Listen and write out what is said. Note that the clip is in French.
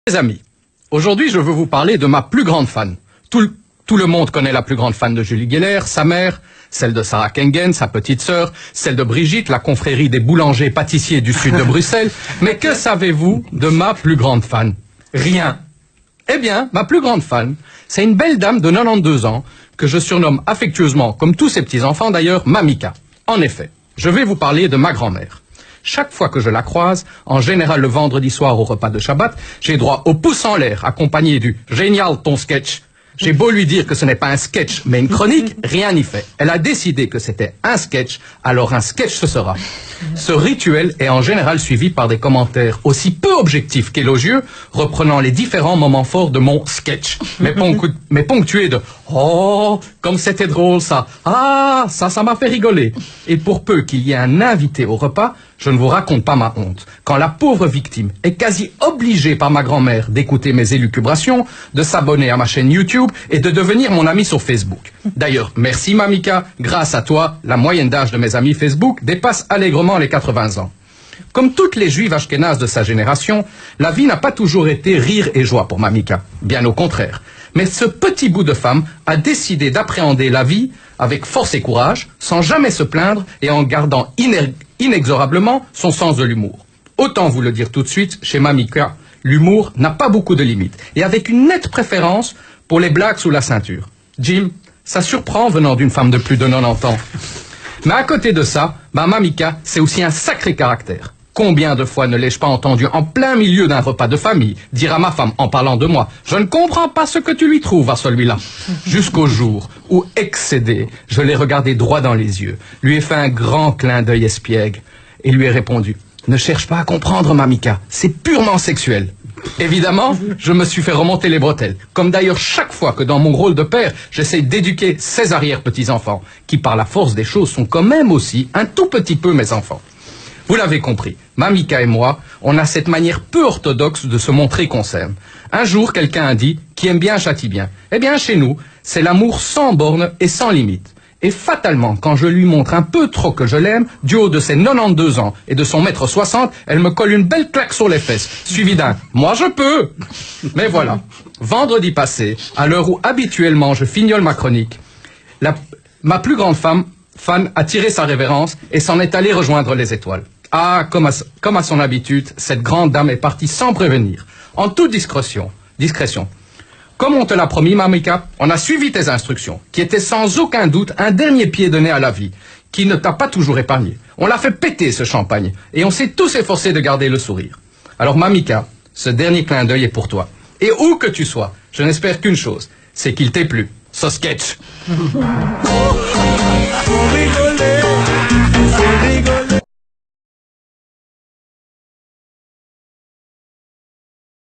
Les amis, aujourd'hui je veux vous parler de ma plus grande fan. Tout le monde connaît la plus grande fan de Julie Geller, sa mère, celle de Sarah Kengen, sa petite sœur, celle de Brigitte, la confrérie des boulangers pâtissiers du sud de Bruxelles. Mais que savez-vous de ma plus grande fan? Rien. Eh bien, ma plus grande fan, c'est une belle dame de 92 ans que je surnomme affectueusement, comme tous ses petits-enfants d'ailleurs, Mamika. En effet, je vais vous parler de ma grand-mère. Chaque fois que je la croise, en général le vendredi soir au repas de Shabbat, j'ai droit au pouce en l'air, accompagné du « Génial ton sketch ». J'ai beau lui dire que ce n'est pas un sketch, mais une chronique, rien n'y fait. Elle a décidé que c'était un sketch, alors un sketch ce sera. Ce rituel est en général suivi par des commentaires aussi peu objectifs qu'élogieux, reprenant les différents moments forts de mon sketch, mais ponctués de « Oh, comme c'était drôle ça !»« Ah, ça m'a fait rigoler !» Et pour peu qu'il y ait un invité au repas, je ne vous raconte pas ma honte. Quand la pauvre victime est quasi obligée par ma grand-mère d'écouter mes élucubrations, de s'abonner à ma chaîne YouTube et de devenir mon ami sur Facebook. D'ailleurs, merci Mamika, grâce à toi, la moyenne d'âge de mes amis Facebook dépasse allègrement les 80 ans. Comme toutes les juives ashkénazes de sa génération, la vie n'a pas toujours été rire et joie pour Mamika, bien au contraire. Mais ce petit bout de femme a décidé d'appréhender la vie avec force et courage, sans jamais se plaindre et en gardant inexorablement son sens de l'humour. Autant vous le dire tout de suite, chez Mamika, l'humour n'a pas beaucoup de limites, et avec une nette préférence pour les blagues sous la ceinture. Jim, ça surprend venant d'une femme de plus de 90 ans. Mais à côté de ça, ma Mamika, c'est aussi un sacré caractère. Combien de fois ne l'ai-je pas entendu en plein milieu d'un repas de famille dire à ma femme en parlant de moi « Je ne comprends pas ce que tu lui trouves à celui-là » jusqu'au jour où, excédé, je l'ai regardé droit dans les yeux, lui ai fait un grand clin d'œil espiègle et lui ai répondu « Ne cherche pas à comprendre, Mamika, c'est purement sexuel ». Évidemment, je me suis fait remonter les bretelles, comme d'ailleurs chaque fois que dans mon rôle de père, j'essaie d'éduquer ces arrière-petits-enfants, qui par la force des choses sont quand même aussi un tout petit peu mes enfants. Vous l'avez compris, Mamika et moi, on a cette manière peu orthodoxe de se montrer qu'on s'aime. Un jour, quelqu'un a dit « Qui aime bien châtie bien ». Eh bien, chez nous, c'est l'amour sans borne et sans limite. Et fatalement, quand je lui montre un peu trop que je l'aime, du haut de ses 92 ans et de son 1m60, elle me colle une belle claque sur les fesses, suivi d'un « Moi je peux !» Mais voilà, vendredi passé, à l'heure où habituellement je fignole ma chronique, ma plus grande fan a tiré sa révérence et s'en est allée rejoindre les étoiles. Ah, comme à son habitude, cette grande dame est partie sans prévenir, en toute discrétion. Comme on te l'a promis, Mamika, on a suivi tes instructions, qui étaient sans aucun doute un dernier pied donné à la vie, qui ne t'a pas toujours épargné. On l'a fait péter, ce champagne, et on s'est tous efforcés de garder le sourire. Alors, Mamika, ce dernier clin d'œil est pour toi. Et où que tu sois, je n'espère qu'une chose, c'est qu'il t'ait plu, ce sketch.